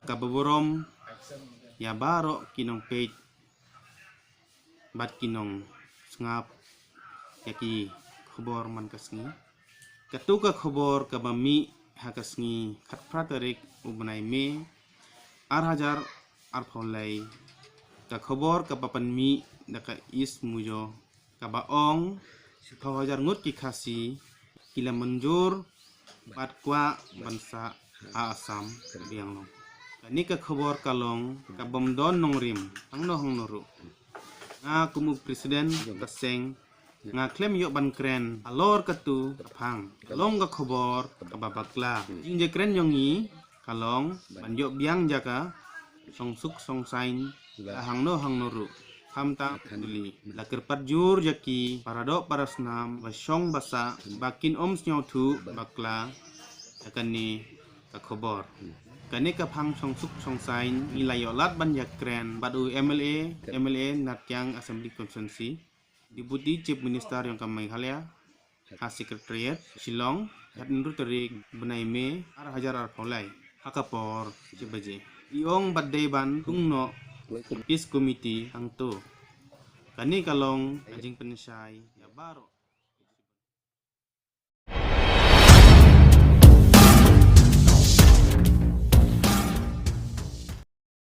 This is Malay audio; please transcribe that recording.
kababorom ya baro kinong page bat kinong sngap yaki khobor man kasngi katuka khobor kabami hakasngi khatpra tarik ubnai me 8,000 arpholai ka khobor kapapan mi daka is mujo kabaong 6,000 ngut ki khasi kila menjur bat kwa bansa Asam biang long ni ka khobor kalong ka bomdon nong rim ang no hang noru nga kumu presiden kaseng nga klem yo ban kren alor katu phang kalong ka khobor ka babakla jing je kren yongi kalong ban yo biang jaka song suk song sain hang no hang noru hamta dili lakir parjur jaki parado parasnam wasong basa bakin om snyaw thu bakla akani ka khobor kani ka phang song suk song sain ilayolat ban yakren badu MLA Natyang Assembly Constituency Deputy Chief Minister yang kamai Meghalaya Secretariat Shillong hadnru tarik benai me 8,000 arpolai hakapor jebaje iong badai ban tungno Peace Committee ang to kani kalong ajing pensai ya baro